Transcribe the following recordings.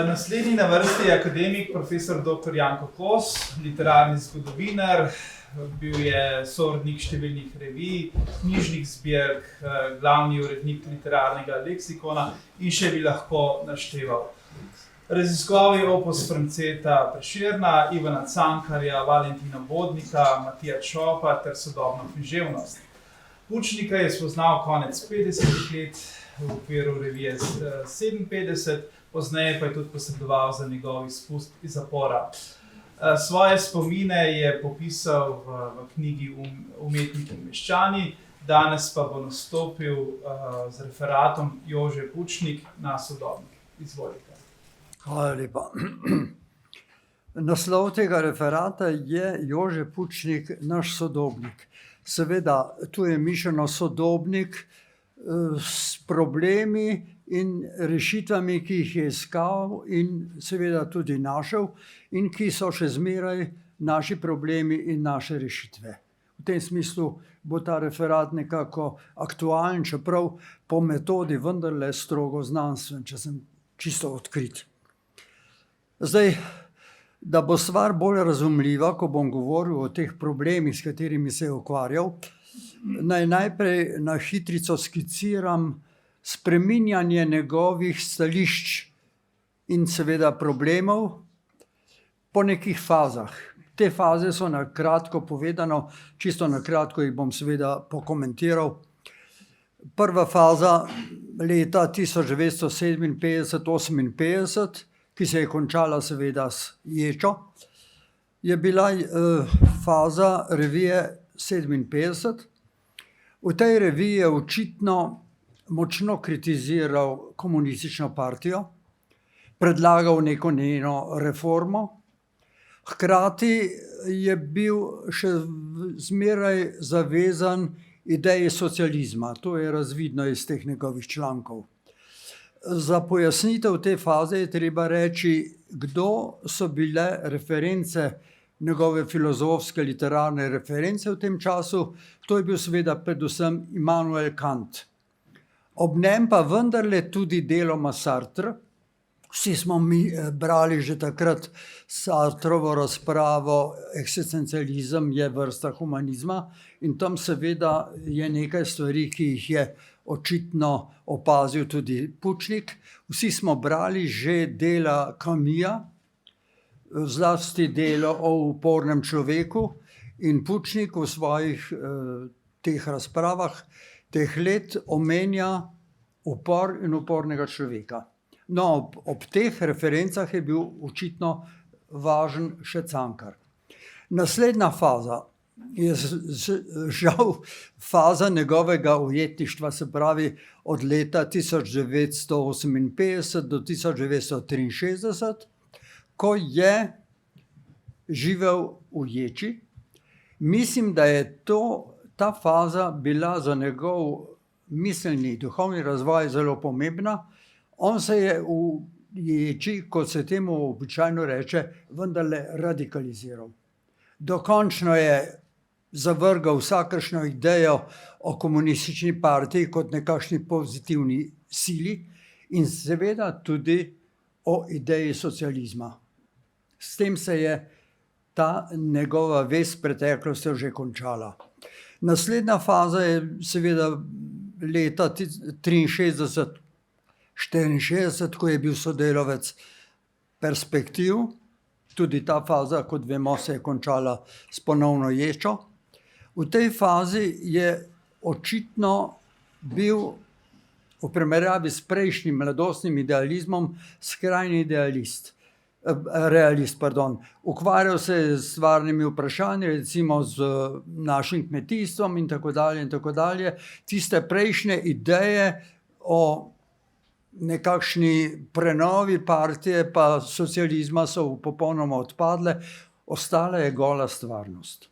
Naslednji na vrsti je akademik profesor dr. Janko Kos, literarni zgodovinar, bil je sorodnik številnih revij, knjižnih zbirk, glavni urednik literarnega leksikona in še bi lahko našteval. Raziskoval je opus Franceta Prešerna, Ivana Cankarja, Valentina Vodnika, Matija Čopa ter sodobno književnost. Pučnika je spoznal konec 50-ih let v okviru revije 57, pozneje pa je tudi posredoval za njegov izpust iz zapora. Svoje spomine je popisal v knjigi Umetniki in meščani, danes pa bo nastopil z referatom Jože Pučnik na Sodobnik. Izvolite. Hvala lepa. Naslov tega referata je Jože Pučnik, naš sodobnik. Seveda, tu je mišljeno sodobnik s problemi in rešitvami, ki jih je iskal in seveda tudi našel in ki so še zmeraj naši problemi in naše rešitve. V tem smislu bo ta referat nekako aktualen, čeprav po metodi vendarle strogo znanstven, če sem čisto odkrit. Zdaj, da bo stvar bolj razumljiva, ko bom govoril o teh problemih, s katerimi se je ukvarjal, naj najprej na hitrico skiciram spreminjanje njegovih stališč in seveda problemov po nekih fazah. Te faze so na kratko povedano, čisto na kratko jih bom seveda pokomentiral. Prva faza leta 1957-58, ki se je končala seveda s ječo, je bila faza revije 57. V tej reviji je očitno močno kritiziral komunistično partijo, predlagal neko njeno reformo, hkrati je bil še zmeraj zavezan ideji socializma. To je razvidno iz teh njegovih člankov. Za pojasnitev te faze je treba reči, kdo so bile reference, njegove filozofske, literarne reference v tem času. To je bil seveda predvsem Immanuel Kant. Ob njem pa vendarle tudi deloma Sartre. Vsi smo mi brali že takrat Sartrovo razpravo Eksistencializem je vrsta humanizma in tam seveda je nekaj stvari, ki jih je očitno opazil tudi Pučnik. Vsi smo brali že dela Camusa, zlasti delo o upornem človeku, in Pučnik v svojih teh razpravah teh let omenja upor in upornega človeka. No, ob teh referencah je bil očitno važen še Cankar. Naslednja faza je žal faza njegovega ujetništva, se pravi od leta 1958 do 1963, ko je živel v ječi. Mislim, da je ta faza bila za njegov miselni, duhovni razvoj zelo pomembna. On se je v ječi, kot se temu običajno reče, vendarle radikaliziral. Dokončno je zavrgal vsakršno idejo o komunistični partiji kot nekakšni pozitivni sili in seveda tudi o ideji socializma. S tem se je ta njegova vez preteklosti že končala. Naslednja faza je seveda leta 63-64, ko je bil sodelavec Perspektiv. Tudi ta faza, kot vemo, se je končala s ponovno ječo. V tej fazi je očitno bil v primerjavi s prejšnjim mladostnim idealizmom skrajni realist. Ukvarjal se je s stvarnimi vprašanji, recimo z našim kmetijstvom in tako dalje. Tiste prejšnje ideje o nekakšni prenovi partije pa socializma so popolnoma odpadle, ostala je gola stvarnost.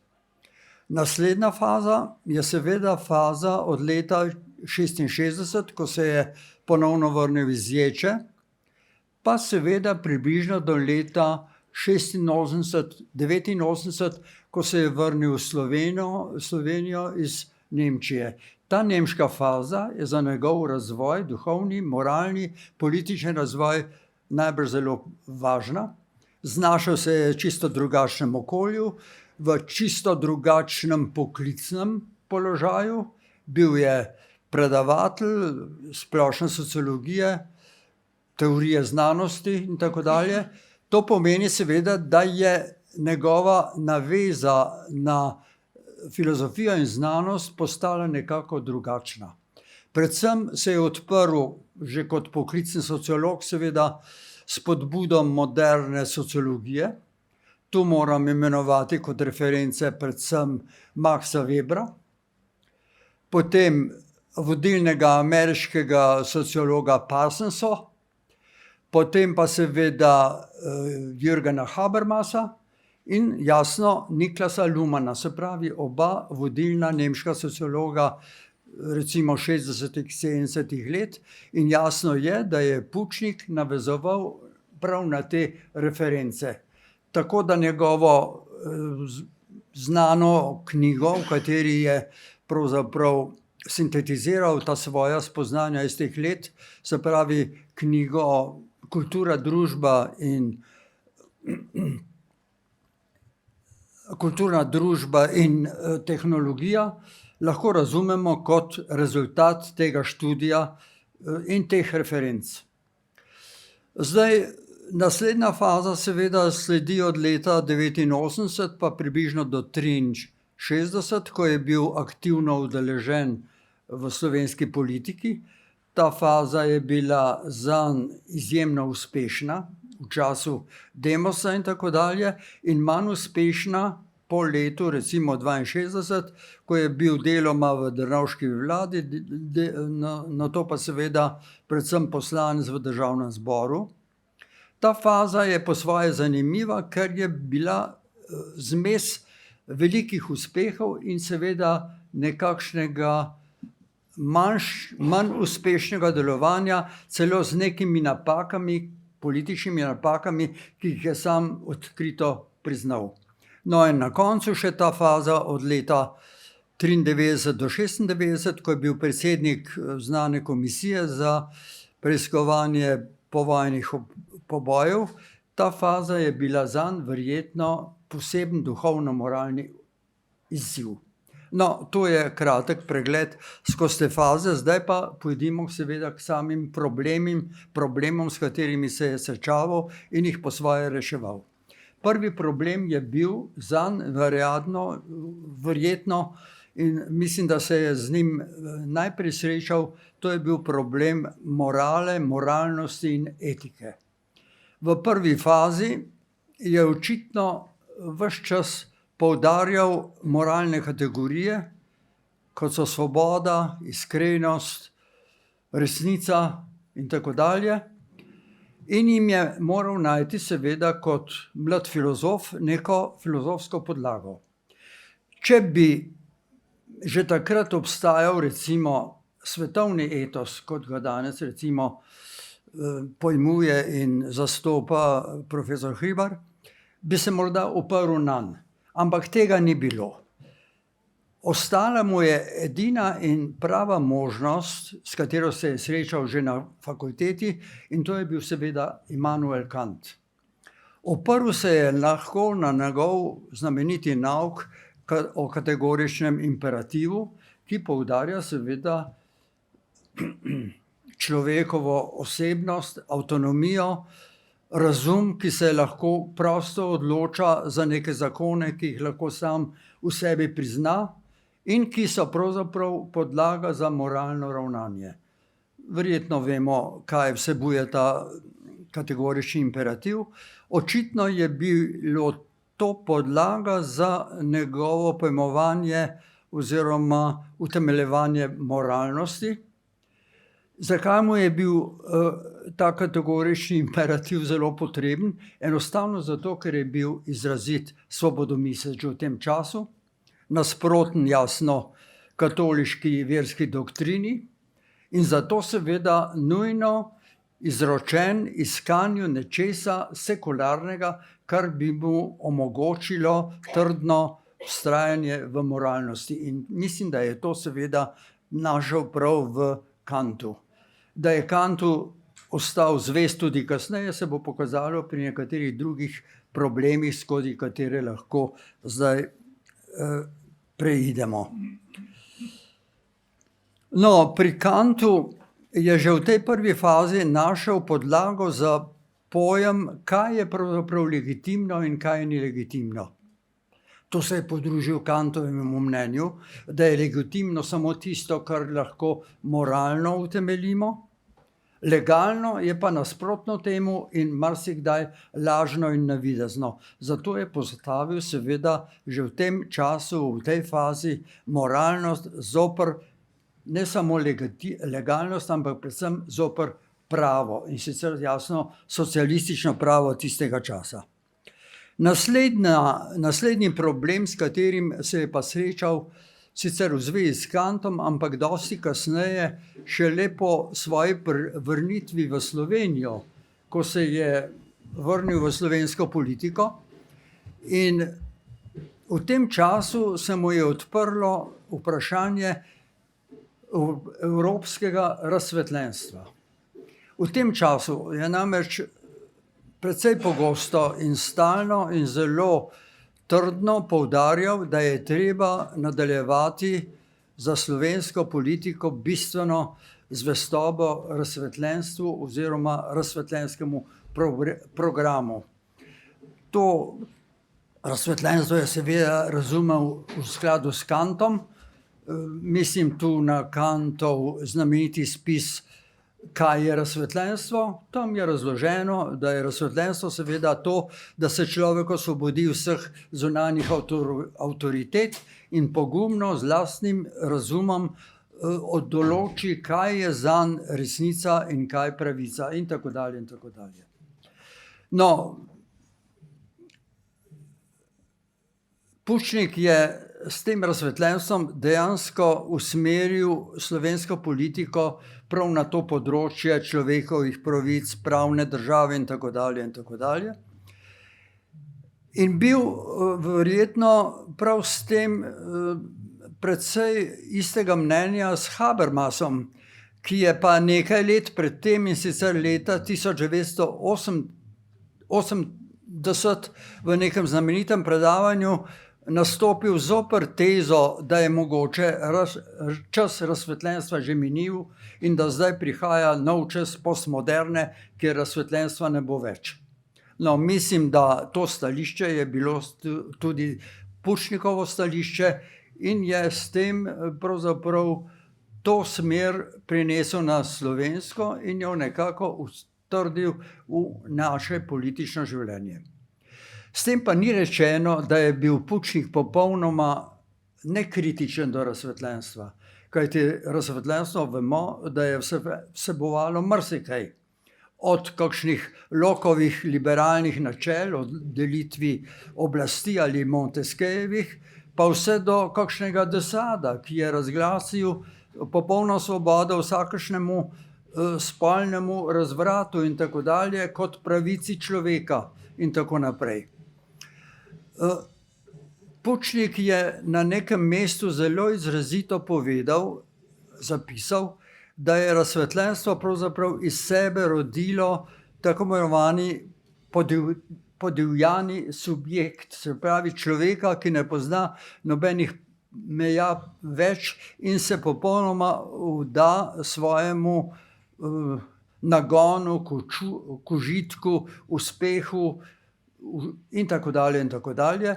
Naslednja faza je seveda faza od leta 1966, ko se je ponovno vrnil iz ječe, pa seveda približno do leta 1986-1989, ko se je vrnil v Slovenijo iz Nemčije. Ta nemška faza je za njegov razvoj, duhovni, moralni, politični razvoj, najbrž zelo važna. Znašel se je v čisto drugačnem okolju, v čisto drugačnem poklicnem položaju. Bil je predavatelj splošne sociologije, teorije znanosti in tako dalje. To pomeni seveda, da je njegova naveza na filozofijo in znanost postala nekako drugačna. Predvsem se je odprl že kot poklicni sociolog seveda s spodbudom moderne sociologije. Tu moram imenovati kot reference predvsem Maxa Webera, potem vodilnega ameriškega sociologa Parsonsa, potem pa seveda Jürgena Habermasa in jasno Niklasa Luhmanna, se pravi oba vodilna nemška sociologa recimo 60-ih, 70-ih let, in jasno je, da je Pučnik navezoval prav na te reference. Tako da njegovo znano knjigo, v kateri je pravzaprav sintetiziral ta svoja spoznanja iz teh let, se pravi knjigo Kultura, družba in tehnologija, lahko razumemo kot rezultat tega študija in teh referenc. Zdaj, naslednja faza seveda sledi od leta 1989 pa približno do 1963, ko je bil aktivno udeležen v slovenski politiki. Ta faza je bila zanj izjemno uspešna v času Demosa in tako dalje, in manj uspešna po letu recimo 62, ko je bil deloma v Drnovškovi vladi, nato pa seveda predvsem poslanec v Državnem zboru. Ta faza je po svoje zanimiva, ker je bila zmes velikih uspehov in seveda nekakšnega manj uspešnega delovanja, celo z nekimi napakami, političnimi napakami, ki jih je sam odkrito priznal. No in na koncu še ta faza od leta 1993 do 1996, ko je bil predsednik znane komisije za preiskovanje povojnih pobojev. Ta faza je bila zanj verjetno poseben duhovno-moralni izziv. No, to je kratek pregled skozi te faze, zdaj pa pojdimo seveda k samim problemom, s katerimi se je srečeval in jih po svoje reševal. Prvi problem je bil zanj verjetno, in mislim, da se je z njim najprej srečal, to je bil problem morale, moralnosti in etike. V prvi fazi je očitno ves čas poudarjal moralne kategorije, kot so svoboda, iskrenost, resnica in tako dalje. In jim je moral najti seveda kot mlad filozof neko filozofsko podlago. Če bi že takrat obstajal recimo svetovni etos, kot ga danes recimo pojmuje in zastopa profesor Hribar, bi se morda oprl nanj. Ampak tega ni bilo. Ostala mu je edina in prava možnost, s katero se je srečal že na fakulteti, in to je bil seveda Immanuel Kant. Oprl se je lahko na njegov znameniti nauk o kategoričnem imperativu, ki poudarja seveda človekovo osebnost, avtonomijo, razum, ki se lahko prosto odloča za neke zakone, ki jih lahko sam v sebi prizna in ki so pravzaprav podlaga za moralno ravnanje. Verjetno vemo, kaj vsebuje ta kategorični imperativ. Očitno je bilo to podlaga za njegovo pojmovanje oziroma utemeljevanje moralnosti. Zakaj mu je bil ta kategorični imperativ zelo potreben? Enostavno zato, ker je bil izrazit svobodomisleč v tem času, nasproten jasno katoliški verski doktrini in zato seveda nujno izročen iskanju nečesa sekularnega, kar bi mu omogočilo trdno vztrajanje v moralnosti. In mislim, da je to seveda našel prav v Kantu. Da je Kantu ostal zvest tudi kasneje, se bo pokazalo pri nekaterih drugih problemih, skozi katere lahko zdaj preidemo. No, pri Kantu je že v tej prvi fazi našel podlago za pojem, kaj je pravzaprav legitimno in kaj ni legitimno. To se je podružil Kantovemu mnenju, da je legitimno samo tisto, kar lahko moralno utemeljimo, legalno je pa nasprotno temu in marsikdaj lažno in navidezno. Zato je postavil seveda že v tem času, v tej fazi, moralnost zoper ne samo legalnost, ampak predvsem zoper pravo, in sicer jasno socialistično pravo tistega časa. Naslednji problem, s katerim se je pa srečal, sicer v zvezi s Kantom, ampak dosti kasneje, šele po svoji vrnitvi v Slovenijo, ko se je vrnil v slovensko politiko, in v tem času se mu je odprlo vprašanje evropskega razsvetljenstva. V tem času je namreč precej pogosto in stalno in zelo trdno poudarjal, da je treba nadaljevati za slovensko politiko bistveno zvestobo razsvetljenstvu oziroma razsvetljenskemu programu. To razsvetljenstvo je seveda razumel v skladu s Kantom. Mislim tu na Kantov znameniti spis Kaj je razsvetljenstvo? Tam je razloženo, da je razsvetljenstvo seveda to, da se človek osvobodi vseh zunanjih avtoritet in pogumno z lastnim razumom določi, kaj je zanj resnica in kaj pravica in tako dalje in tako dalje. No, Pučnik je s tem razsvetljenstvom dejansko usmeril slovensko politiko prav na to področje človekovih pravic, pravne države in tako dalje in tako dalje. In bil verjetno prav s tem precej istega mnenja s Habermasom, ki je pa nekaj let pred tem, in sicer leta 1980 v nekem znamenitem predavanju nastopil zoper tezo, da je mogoče čas razsvetljenstva že minil in da zdaj prihaja nov čas postmoderne, kjer razsvetljenstva ne bo več. No, mislim, da to stališče je bilo tudi Pučnikovo stališče in je s tem pravzaprav to smer prinesel na slovensko in jo nekako utrdil v naše politično življenje. S tem pa ni rečeno, da je bil Pučnik popolnoma nekritičen do razsvetljenstva, kajti razsvetljenstvo vemo, da je vsebovalo marsikaj. Od kakšnih Lockovih liberalnih načel, od delitvi oblasti ali Montesquieuovih, pa vse do kakšnega de Sada, ki je razglasil popolno svobodo vsakršnemu spolnemu razvratu in tako dalje, kot pravici človeka in tako naprej. Pučnik je na nekem mestu zelo izrazito povedal, zapisal, da je razsvetljenstvo pravzaprav iz sebe rodilo tako imenovani podivjani subjekt, se pravi človeka, ki ne pozna nobenih meja več in se popolnoma vda svojemu nagonu, k užitku, uspehu in tako dalje in tako dalje.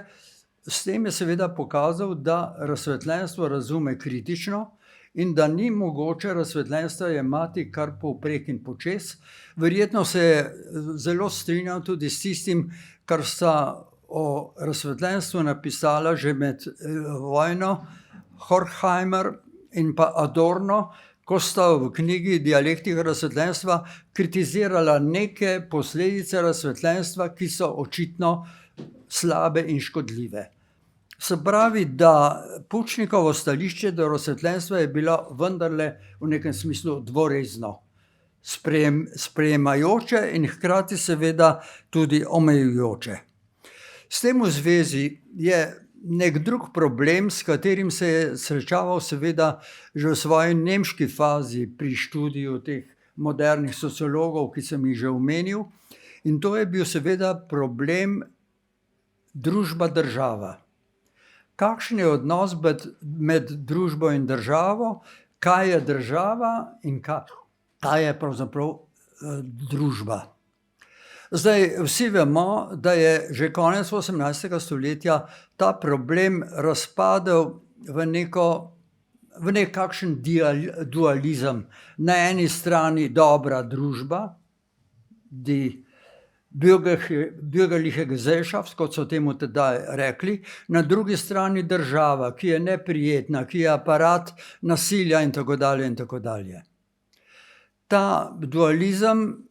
S tem je seveda pokazal, da razsvetljenstvo razume kritično in da ni mogoče razsvetljenstva jemati kar povprek in počez. Verjetno se je zelo strinjal tudi s tistim, kar sta o razsvetljenstvu napisala že med vojno Horkheimer in pa Adorno, ko sta v knjigi Dialektika razsvetljenstva kritizirala neke posledice razsvetljenstva, ki so očitno slabe in škodljive. Se pravi, da Pučnikovo stališče do razsvetljenstva je bilo vendarle v nekem smislu dvorezno, sprejemajoče in hkrati seveda tudi omejujoče. S tem v zvezi je nek drug problem, s katerim se je srečeval seveda že v svoji nemški fazi pri študiju teh modernih sociologov, ki sem jih že omenil. In to je bil seveda problem družba-država. Kakšen je odnos med družbo in državo, kaj je država in kaj je pravzaprav družba. Zdaj, vsi vemo, da je že konec 18. stoletja ta problem razpadel v nekakšen dualizem. Na eni strani dobra družba, die bürgerliche Gesellschaft, kot so temu tedaj rekli, na drugi strani država, ki je neprijetna, ki je aparat nasilja in tako dalje in tako dalje. Ta dualizem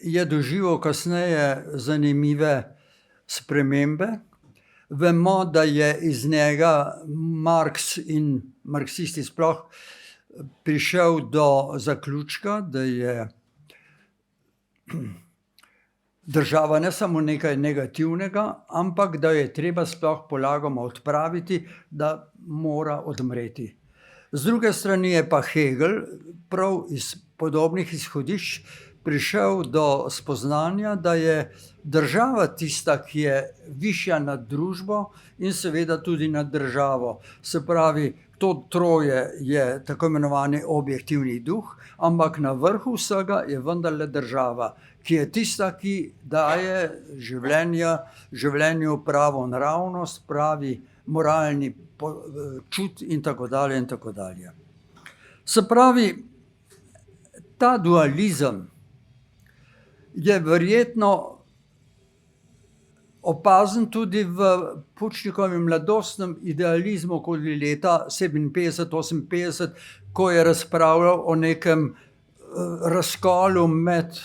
je doživel kasneje zanimive spremembe. Vemo, da je iz njega Marx in marksisti sploh prišel do zaključka, da je država ne samo nekaj negativnega, ampak da je treba sploh polagoma odpraviti, da mora odmreti. Z druge strani je pa Hegel prav iz podobnih izhodišč prišel do spoznanja, da je država tista, ki je višja nad družbo in seveda tudi nad državo. Se pravi, to troje je tako imenovani objektivni duh, ampak na vrhu vsega je vendarle država, ki je tista, ki daje življenju pravo naravnost, pravi moralni čut in tako dalje in tako dalje. Se pravi, ta dualizem je verjetno opazen tudi v Pučnikovem mladostnem idealizmu okoli leta 57-58, ko je razpravljal o nekem razkolu med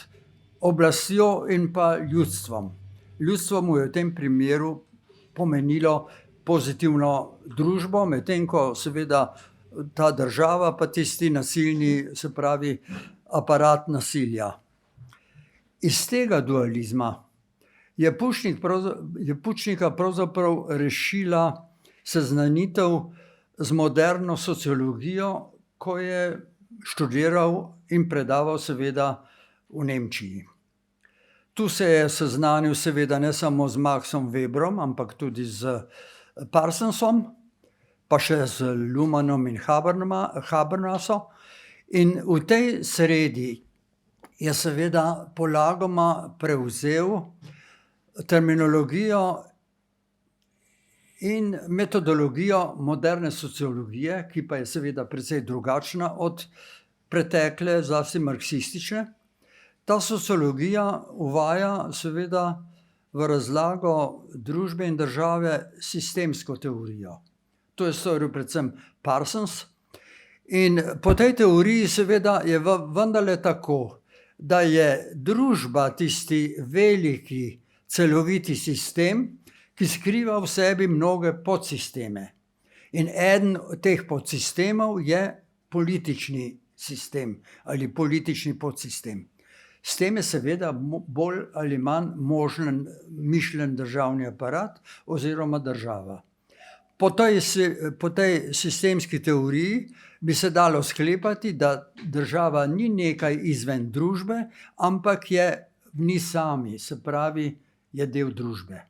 oblastjo in pa ljudstvom. Ljudstvo mu je v tem primeru pomenilo pozitivno družbo, medtem ko seveda ta država pa tisti nasilni, se pravi, aparat nasilja. Iz tega dualizma je Pučnika pravzaprav rešila seznanitev z moderno sociologijo, ko je študiral in predaval seveda v Nemčiji. Tu se je seznanil seveda ne samo z Maxom Weberom, ampak tudi z Parsonsom, pa še z Luhmannom in Habermasom. In v tej sredi je seveda polagoma prevzel terminologijo in metodologijo moderne sociologije, ki pa je seveda precej drugačna od pretekle, zlasti marksistične. Ta sociologija uvaja seveda v razlago družbe in države sistemsko teorijo. To je storil predvsem Parsons. In po tej teoriji seveda je vendarle tako, da je družba tisti veliki celoviti sistem, ki skriva v sebi mnoge podsisteme. In eden od teh podsistemov je politični sistem ali politični podsistem. S tem je seveda bolj ali manj možen mišljen državni aparat oziroma država. Po tej sistemski teoriji bi se dalo sklepati, da država ni nekaj izven družbe, ampak je v njej sami, se pravi, je del družbe.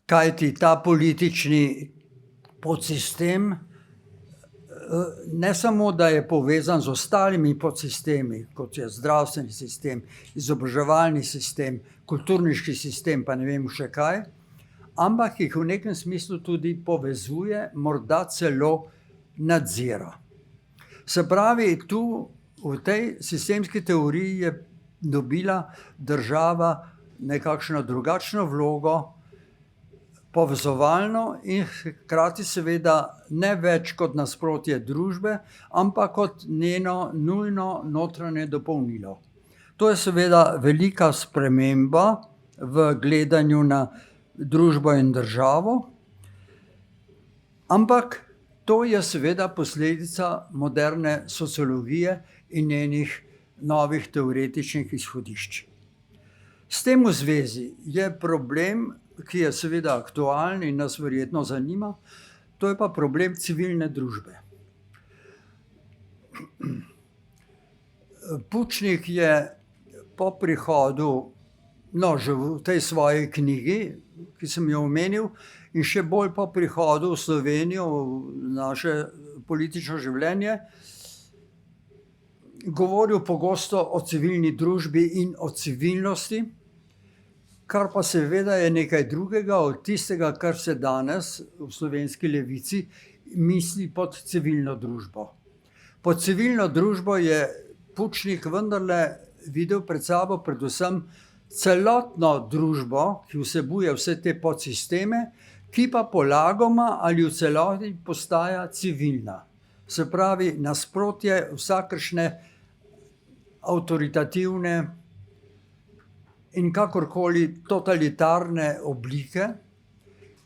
Kajti ta politični podsistem ne samo, da je povezan z ostalimi podsistemi, kot je zdravstveni sistem, izobraževalni sistem, kulturniški sistem, pa ne vem še kaj, ampak jih v nekem smislu tudi povezuje, morda celo nadzira. Se pravi, tu v tej sistemski teoriji je dobila država nekakšno drugačno vlogo, povezovalno in hkrati seveda ne več kot nasprotje družbe, ampak kot njeno nujno notranje dopolnilo. To je seveda velika sprememba v gledanju na družbo in državo, ampak to je seveda posledica moderne sociologije in njenih novih teoretičnih izhodišč. S tem v zvezi je problem, ki je seveda aktualen in nas verjetno zanima, to je pa problem civilne družbe. Pučnik je po prihodu, no, že v tej svoji knjigi, ki sem jo omenil, in še bolj po prihodu v Slovenijo, v naše politično življenje, govoril pogosto o civilni družbi in o civilnosti, kar pa seveda je nekaj drugega od tistega, kar se danes v slovenski levici misli pod civilno družbo. Pod civilno družbo je Pučnik vendarle videl pred sabo predvsem celotno družbo, ki vsebuje vse te podsisteme, ki pa polagoma ali v celoti postaja civilna. Se pravi, nasprotje vsakršne avtoritativne in kakorkoli totalitarne oblike,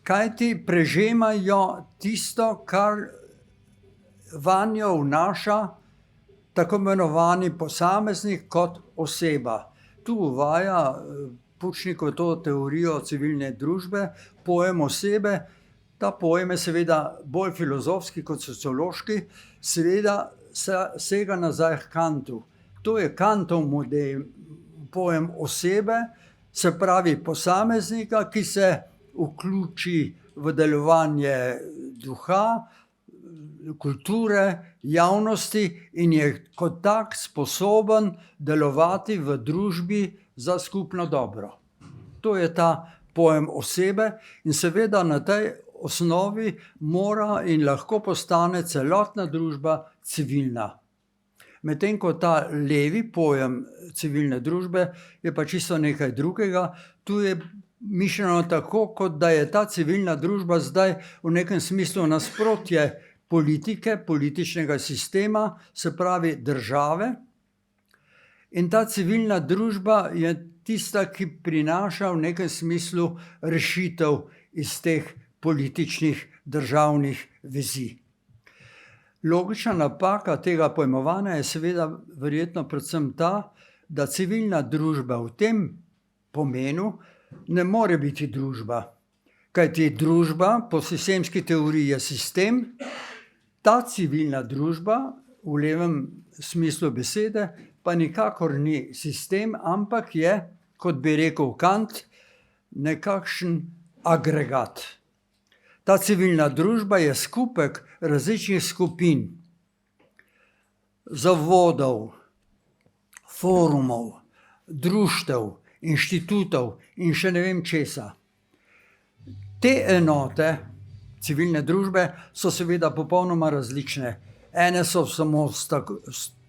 kajti prežemajo tisto, kar vanjo vnaša tako imenovani posameznik kot oseba. Tu uvaja Pučnik v to teorijo civilne družbe pojem osebe. Ta pojem je seveda bolj filozofski kot sociološki, seveda sega nazaj k Kantu. To je Kantov model, pojem osebe, se pravi posameznika, ki se vključi v delovanje duha, kulture, javnosti in je kot tak sposoben delovati v družbi za skupno dobro. To je ta pojem osebe in seveda na tej osnovi mora in lahko postane celotna družba civilna. Medtem ko ta levi pojem civilne družbe je pa čisto nekaj drugega, tu je mišljeno tako, kot da je ta civilna družba zdaj v nekem smislu nasprotje politike, političnega sistema, se pravi države. In ta civilna družba je tista, ki prinaša v nekem smislu rešitev iz teh političnih državnih vezi. Logična napaka tega pojmovanja je seveda verjetno predvsem ta, da civilna družba v tem pomenu ne more biti družba. Kajti družba po sistemski teoriji je sistem, ta civilna družba v levem smislu besede pa nikakor ni sistem, ampak je, kot bi rekel Kant, nekakšen agregat. Ta civilna družba je skupek različnih skupin, zavodov, forumov, društev, inštitutov in še ne vem česa. Te enote civilne družbe so seveda popolnoma različne. Ene so samo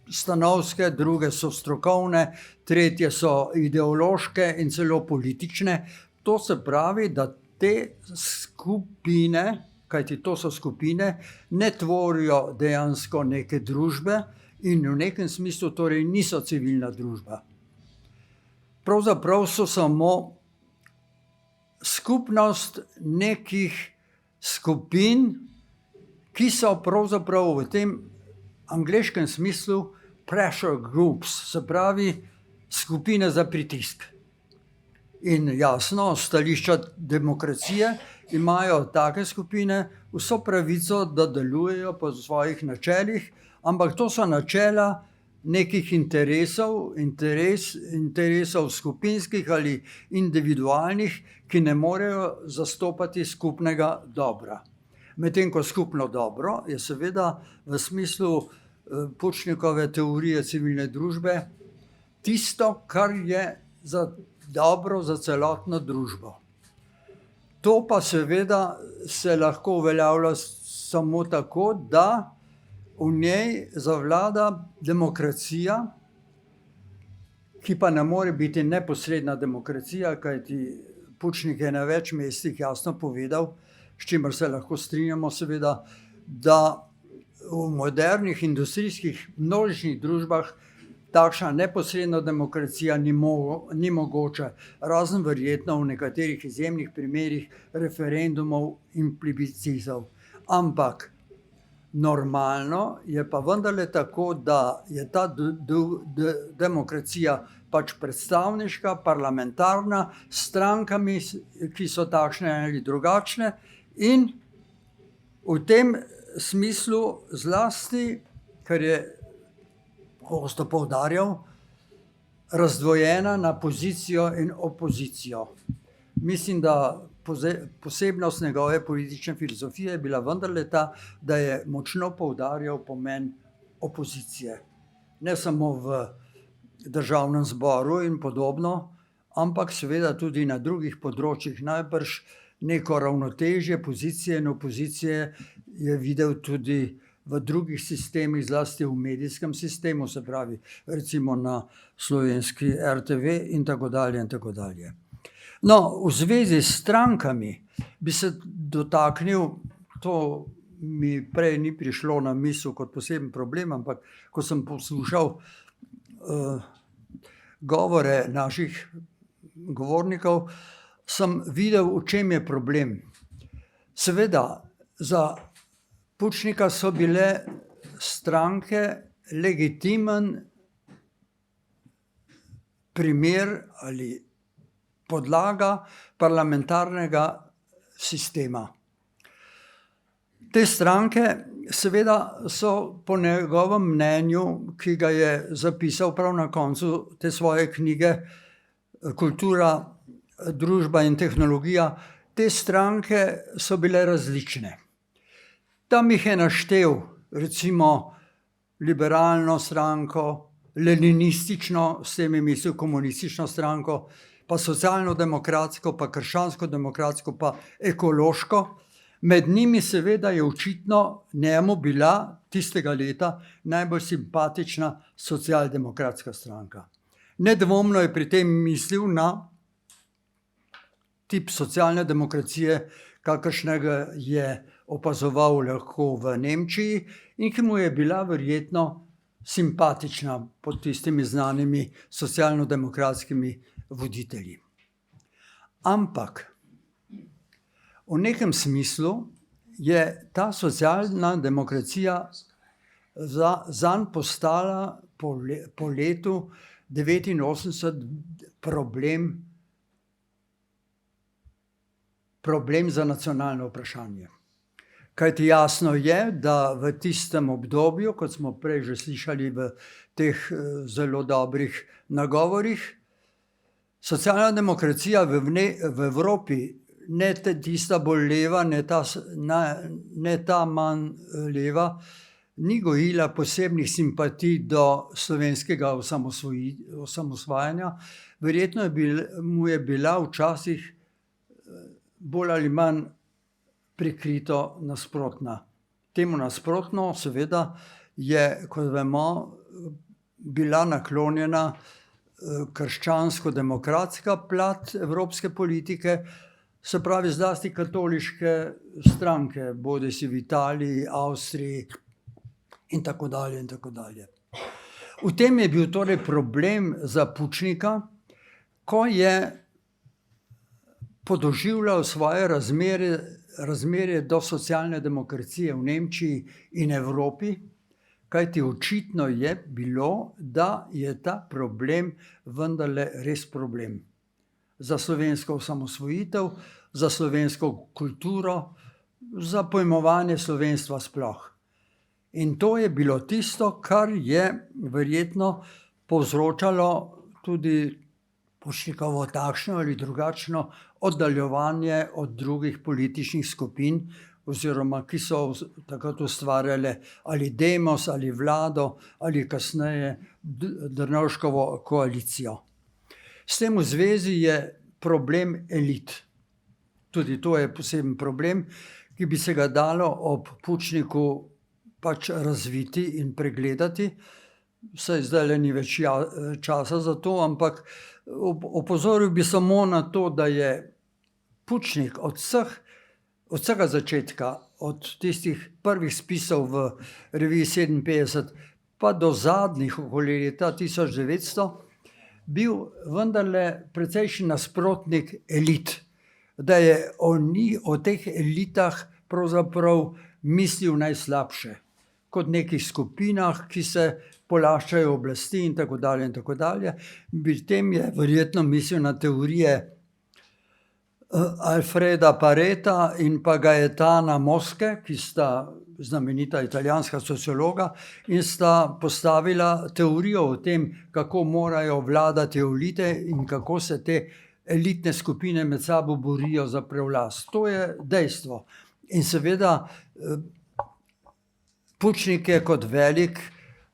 stanovske, druge so strokovne, tretje so ideološke in celo politične. To se pravi, da te skupine, kajti to so skupine, ne tvorijo dejansko neke družbe in v nekem smislu torej niso civilna družba. Pravzaprav so samo skupnost nekih skupin, ki so pravzaprav v tem angleškem smislu pressure groups, se pravi skupine za pritisk. In jasno, stališča demokracije imajo take skupine vso pravico, da delujejo po svojih načelih, ampak to so načela nekih interesov skupinskih ali individualnih, ki ne morejo zastopati skupnega dobra. Medtem ko skupno dobro je seveda v smislu Pučnikove teorije civilne družbe tisto, kar je za dobro za celotno družbo. To pa seveda se lahko uveljavlja samo tako, da v njej zavlada demokracija, ki pa ne more biti neposredna demokracija, kajti Pučnik je na več mestih jasno povedal, s čimer se lahko strinjamo seveda, da v modernih industrijskih množičnih družbah takšna neposredna demokracija ni mogoča, razen verjetno v nekaterih izjemnih primerih referendumov in plebiscitov. Ampak normalno je pa vendarle tako, da je ta demokracija pač predstavniška, parlamentarna, s strankami, ki so takšne ali drugačne, in v tem smislu zlasti, ker je pogosto poudarjal, razdvojena na pozicijo in opozicijo. Mislim, da posebnost njegove politične filozofije je bila vendarle ta, da je močno poudarjal pomen opozicije. Ne samo v državnem zboru in podobno, ampak seveda tudi na drugih področjih. Najbrž neko ravnotežje pozicije in opozicije je videl tudi v drugih sistemih, zlasti v medijskem sistemu, se pravi recimo na slovenski RTV in tako dalje in tako dalje. No, v zvezi s strankami bi se dotaknil, to mi prej ni prišlo na misel kot poseben problem, ampak ko sem poslušal govore naših govornikov, sem videl, v čem je problem. Seveda, za Pučnika so bile stranke legitimen primer ali podlaga parlamentarnega sistema. Te stranke seveda so po njegovem mnenju, ki ga je zapisal prav na koncu te svoje knjige Kultura, družba in tehnologija, te stranke so bile različne. Tam jih je naštel, recimo liberalno stranko, leninistično, s tem je mislil komunistično stranko, pa socialno-demokratsko, pa krščansko-demokratsko, pa ekološko. Med njimi seveda je očitno njemu bila tistega leta najbolj simpatična socialdemokratska stranka. Nedvomno je pri tem mislil na tip socialne demokracije, kakršnega je opazoval lahko v Nemčiji in ki mu je bila verjetno simpatična pod tistimi znanimi socialno-demokratskimi voditelji. Ampak v nekem smislu je ta socialna demokracija zanj postala po letu 1989 problem za nacionalno vprašanje. Kajti jasno je, da v tistem obdobju, kot smo prej že slišali v teh zelo dobrih nagovorih, socialna demokracija v Evropi, ne tista bolj leva, ne ta manj leva, ni gojila posebnih simpatij do slovenskega osamosvajanja. Verjetno mu je bila včasih bolj ali manj prikrito nasprotna. Temu nasprotno seveda je, kot vemo, bila naklonjena krščansko-demokratska plat evropske politike, se pravi zlasti katoliške stranke, bodisi v Italiji, Avstriji in tako dalje in tako dalje. V tem je bil torej problem za Pučnika, ko je podoživljal svoje razmerje do socialne demokracije v Nemčiji in Evropi, kajti očitno je bilo, da je ta problem vendarle res problem. Za slovensko osamosvojitev, za slovensko kulturo, za pojmovanje slovenstva sploh. In to je bilo tisto, kar je verjetno povzročalo tudi Pučnikovo takšno ali drugačno oddaljevanje od drugih političnih skupin, oziroma ki so takrat ustvarjale ali Demos, ali vlado, ali kasneje Drnovškovo koalicijo. S tem v zvezi je problem elit. Tudi to je poseben problem, ki bi se ga dalo ob Pučniku pač razviti in pregledati. Saj zdaj ni več časa za to, ampak opozoril bi samo na to, da je Pučnik od vsega začetka, od tistih prvih spisov v reviji 57, pa do zadnjih okoli leta 1900, bil vendarle precejšen nasprotnik elit, da je o teh elitah pravzaprav mislil najslabše, kot nekih skupinah, ki se polaščajo oblasti in tako dalje in tako dalje. Pri tem je verjetno mislil na teorije Alfreda Pareta in pa Gaetana Mosche, ki sta znamenita italijanska sociologa in sta postavila teorijo o tem, kako morajo vladati elite in kako se te elitne skupine med sabo borijo za prevlast. To je dejstvo. In seveda Pučnik je kot velik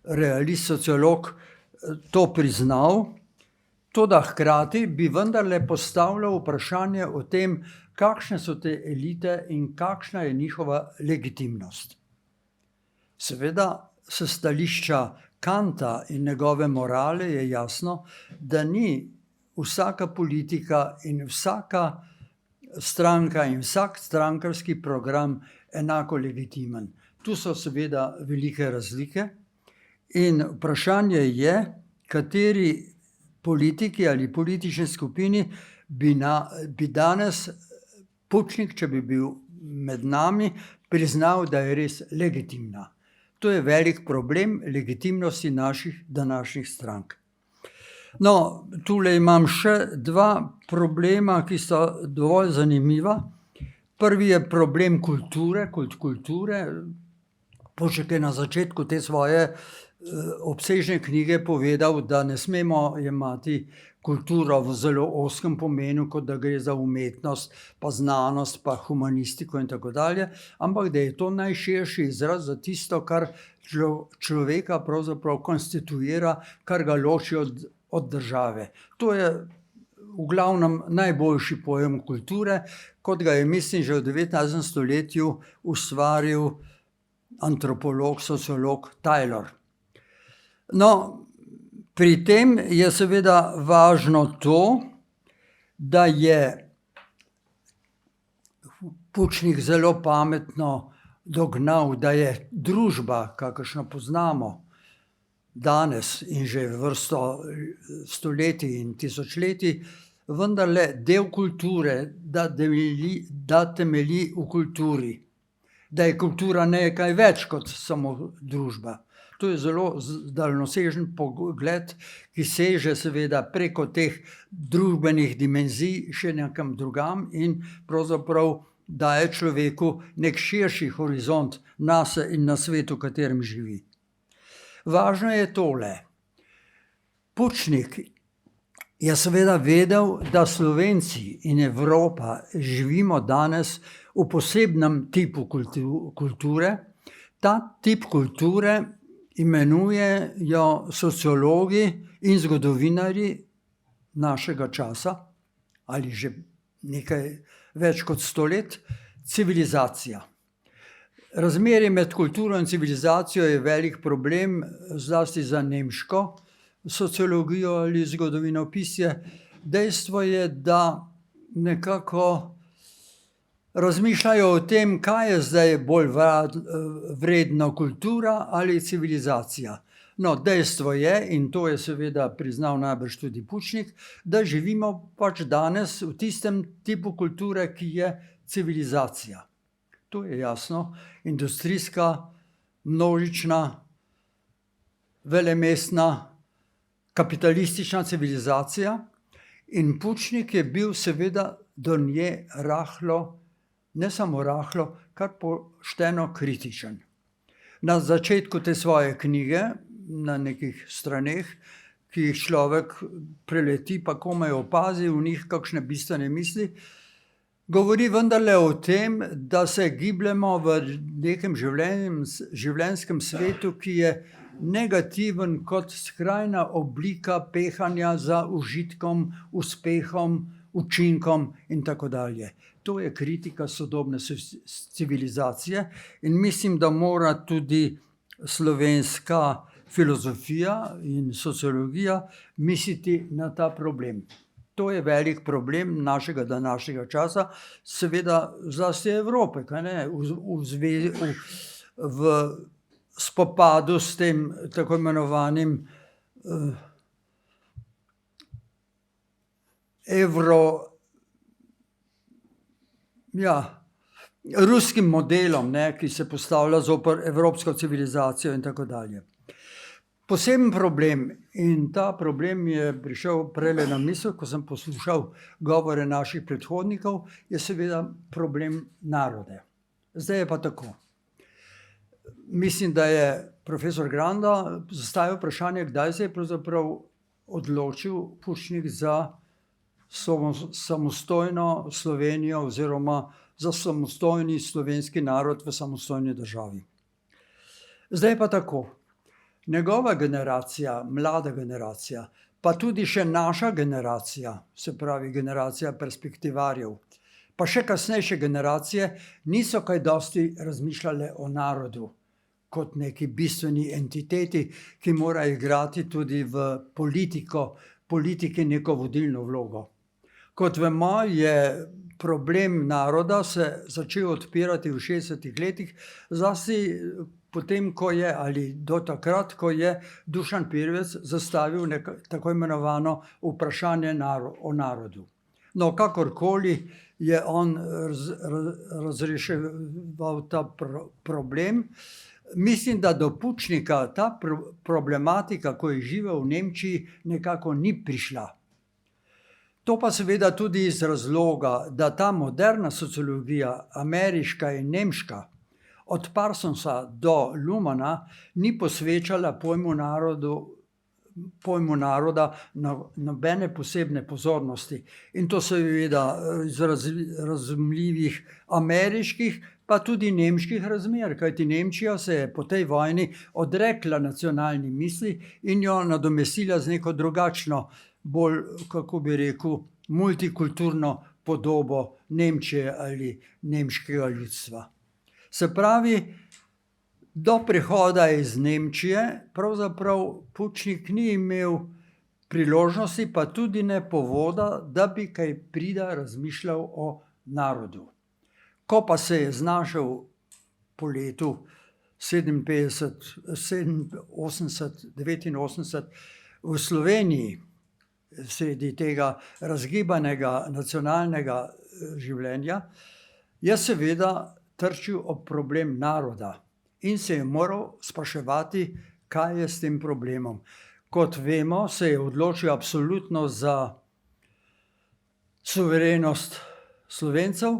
realist, sociolog to priznal, toda hkrati bi vendarle postavljal vprašanje o tem, kakšne so te elite in kakšna je njihova legitimnost. Seveda, s stališča Kanta in njegove morale je jasno, da ni vsaka politika in vsaka stranka in vsak strankarski program enako legitimen. Tu so seveda velike razlike in vprašanje je, kateri politiki ali politični skupini bi danes Pučnik, če bi bil med nami, priznal, da je res legitimna. To je velik problem legitimnosti naših današnjih strank. No, tule imam še dva problema, ki sta dovolj zanimiva. Prvi je problem kulture, kulture. Pučnik je na začetku te svoje obsežne knjige povedal, da ne smemo jemati kulturo v zelo ozkem pomenu, kot da gre za umetnost, pa znanost, pa humanistiko in tako dalje, ampak da je to najširši izraz za tisto, kar človeka pravzaprav konstituira, kar ga loči od države. To je v glavnem najboljši pojem kulture, kot ga je, mislim, že v 19. stoletju ustvaril antropolog, sociolog Taylor. No, pri tem je seveda važno to, da je Pučnik zelo pametno dognal, da je družba, kakršno poznamo danes in že vrsto stoletij in tisočletij, vendarle del kulture, da temelji v kulturi, da je kultura nekaj več kot samo družba. To je zelo daljnosežen pogled, ki seže seveda preko teh družbenih dimenzij še nekam drugam in pravzaprav daje človeku nek širši horizont nase in na svetu, v katerem živi. Važno je tole. Pučnik je seveda vedel, da Slovenci in Evropa živimo danes v posebnem tipu kulture. Ta tip kulture imenujejo sociologi in zgodovinarji našega časa, ali že nekaj več kot 100 let, civilizacija. Razmerje med kulturo in civilizacijo je velik problem, zlasti za nemško sociologijo ali zgodovinopisje. Dejstvo je, da nekako razmišljajo o tem, kaj je zdaj bolj vredno, kultura ali civilizacija. No, dejstvo je, in to je seveda priznal najbrž tudi Pučnik, da živimo pač danes v tistem tipu kulture, ki je civilizacija. To je jasno, industrijska, množična, velemestna, kapitalistična civilizacija in Pučnik je bil seveda do nje rahlo, ne samo rahlo, kar pošteno kritičen. Na začetku te svoje knjige, na nekih straneh, ki jih človek preleti, pa komaj opazi v njih kakšne bistvene misli, govori vendarle o tem, da se gibljemo v nekem življenjskem svetu, ki je negativen kot skrajna oblika pehanja za užitkom, uspehom, učinkom in tako dalje. To je kritika sodobne civilizacije in mislim, da mora tudi slovenska filozofija in sociologija misliti na ta problem. To je velik problem našega današnjega časa, seveda zlasti Evrope, kaj ne, v spopadu s tem tako imenovanim ruskim modelom, ne, ki se postavlja zoper evropsko civilizacijo in tako dalje. Poseben problem, in ta problem je prišel prele na misel, ko sem poslušal govore naših predhodnikov, je seveda problem narode. Zdaj je pa tako. Mislim, da je profesor Granda zastavil vprašanje, kdaj se je pravzaprav odločil Pušnik za samostojno Slovenijo oziroma za samostojni slovenski narod v samostojni državi. Zdaj je pa tako. Njegova generacija, mlada generacija, pa tudi še naša generacija, se pravi generacija perspektivarjev, pa še kasnejše generacije, niso kaj dosti razmišljale o narodu kot neki bistveni entiteti, ki mora igrati tudi v politiki neko vodilno vlogo. Kot vemo, je problem naroda se začel odpirati v 60. letih, zlasti potem, ko je, ali do takrat, ko je Dušan Pirvec zastavil tako imenovano vprašanje o narodu. No, kakorkoli je on razreševal ta problem, mislim, da do Pučnika ta problematika, ko je živel v Nemčiji, nekako ni prišla. To pa seveda tudi iz razloga, da ta moderna sociologija, ameriška in nemška, od Parsonsa do Lumana, ni posvečala pojmu naroda nobene posebne pozornosti. In to seveda iz razumljivih ameriških, pa tudi nemških razmer, kajti Nemčija se je po tej vojni odrekla nacionalni misli in jo nadomestila z neko drugačno, bolj, kako bi rekel, multikulturno podobo Nemčije ali nemškega ljudstva. Se pravi, do prihoda iz Nemčije pravzaprav Pučnik ni imel priložnosti, pa tudi ne povoda, da bi kaj prida razmišljal o narodu. Ko pa se je znašel po letu 89 v Sloveniji, sredi tega razgibanega nacionalnega življenja, je seveda trčil ob problem naroda in se je moral spraševati, kaj je s tem problemom. Kot vemo, se je odločil absolutno za suverenost Slovencev,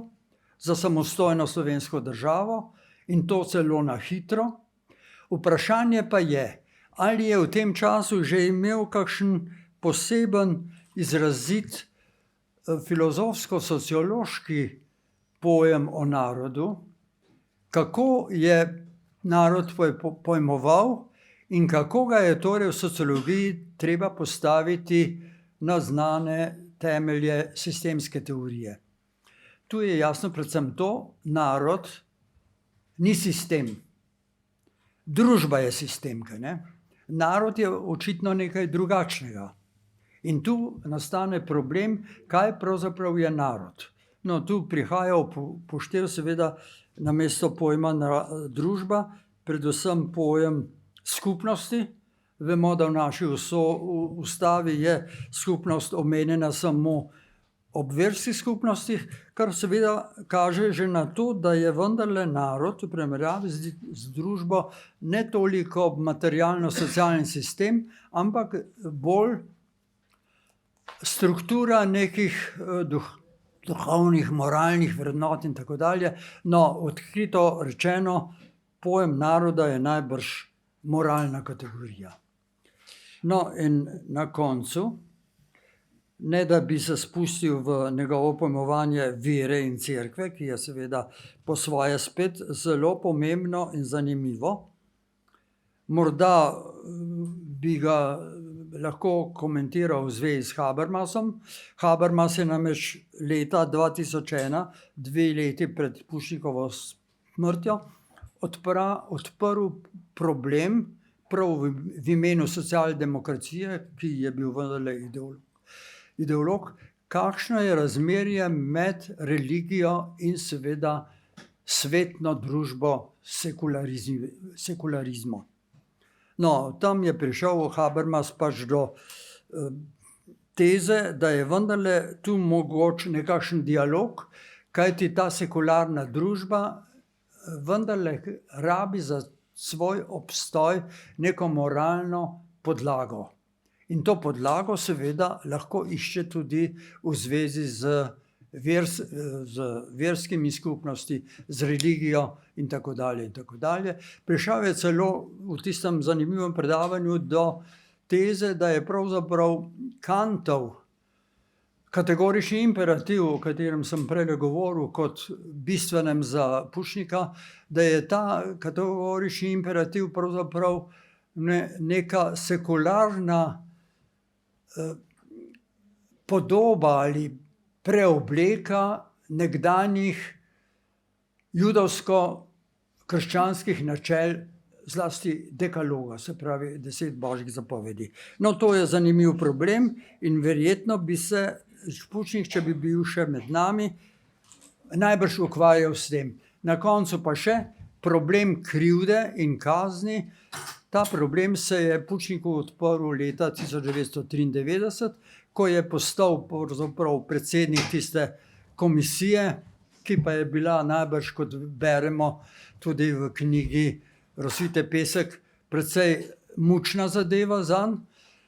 za samostojno slovensko državo in to celo na hitro. Vprašanje pa je, ali je v tem času že imel kakšen poseben, izrazit filozofsko-sociološki pojem o narodu, kako je narod pojmoval in kako ga je torej v sociologiji treba postaviti na znane temelje sistemske teorije. Tu je jasno predvsem to, narod ni sistem. Družba je sistemka, ne? Narod je očitno nekaj drugačnega. In tu nastane problem, kaj pravzaprav je narod. No, tu prihaja v poštev seveda namesto pojma družba, predvsem pojem skupnosti. Vemo, da v naši ustavi je skupnost omenjena samo ob verskih skupnostih, kar seveda kaže že na to, da je vendarle narod v primerjavi z družbo ne toliko materialno-socialni sistem, ampak bolj struktura nekih duhovnih, moralnih vrednot in tako dalje. No, odkrito rečeno, pojem naroda je najbrž moralna kategorija. No, in na koncu, ne da bi se spustil v njegovo pojmovanje vere in cerkve, ki je seveda po svoje spet zelo pomembno in zanimivo, morda bi ga lahko komentiral v zvezi s Habermasom. Habermas je namreč leta 2001, 2 leti pred Pušnikovo smrtjo, odprl problem prav v imenu socialdemokracije, ki je bil vendarle ideolog, kakšno je razmerje med religijo in seveda svetno družbo sekularizma. No, tam je prišel Habermas pač do teze, da je vendarle tu mogoč nekakšen dialog, kajti ta sekularna družba vendarle rabi za svoj obstoj neko moralno podlago. In to podlago seveda lahko išče tudi v zvezi z verskimi skupnosti, z religijo in tako dalje in tako dalje. Prišel je celo v tistem zanimivem predavanju do teze, da je pravzaprav Kantov kategorični imperativ, o katerem sem prej govoril kot bistvenem za Pušnika, da je ta kategorični imperativ pravzaprav neka sekularna podoba ali preobleka nekdanjih judovsko-krščanskih načel, zlasti dekaloga, se pravi 10 božjih zapovedi. No, to je zanimiv problem in verjetno bi se Pušnik, če bi bil še med nami, najbrž ukvarjal s tem. Na koncu pa še problem krivde in kazni. Ta problem se je Pušniku odprl leta 1993, ko je postal pravzaprav predsednik tiste komisije, ki pa je bila najbrž, kot beremo tudi v knjigi Rosvite Pesek, precej mučna zadeva zanj.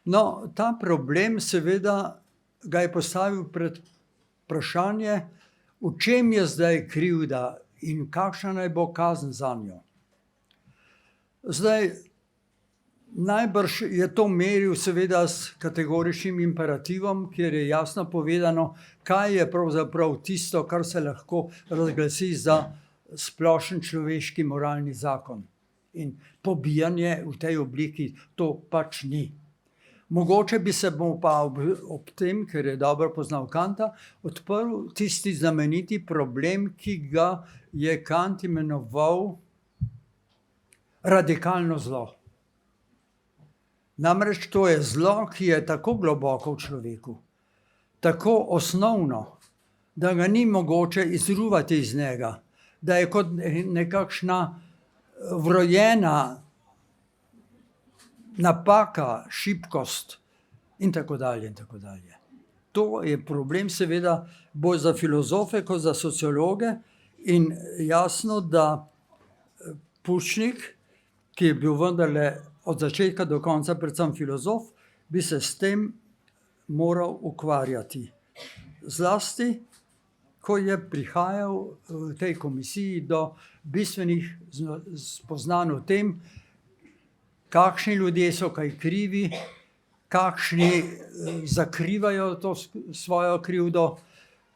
No, ta problem seveda ga je postavil pred vprašanje, v čem je zdaj krivda in kakšna naj bo kazen zanjo. Zdaj, najbrž je to meril seveda s kategoričnim imperativom, kjer je jasno povedano, kaj je pravzaprav tisto, kar se lahko razglasi za splošen človeški moralni zakon. In pobijanje v tej obliki to pač ni. Mogoče bi se mu pa ob tem, ker je dobro poznal Kanta, odprl tisti znameniti problem, ki ga je Kant imenoval radikalno zlo. Namreč to je zlo, ki je tako globoko v človeku, tako osnovno, da ga ni mogoče izruvati iz njega, da je kot nekakšna vrojena napaka, šibkost in tako dalje in tako dalje. To je problem seveda bolj za filozofe kot za sociologe in jasno, da Pušnik, ki je bil vendarle od začetka do konca predvsem filozof, bi se s tem moral ukvarjati. Zlasti, ko je prihajal v tej komisiji do bistvenih spoznanj o tem, kakšni ljudje so kaj krivi, kakšni zakrivajo to svojo krivdo,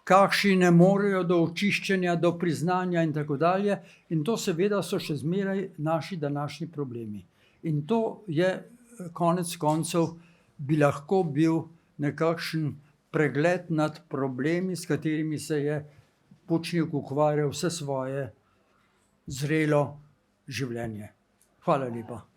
kakšni ne morejo do očiščenja, do priznanja in tako dalje. In to seveda so še zmeraj naši današnji problemi. In to je konec koncev bi lahko bil nekakšen pregled nad problemi, s katerimi se je Pušnik ukvarjal vse svoje zrelo življenje. Hvala lepa.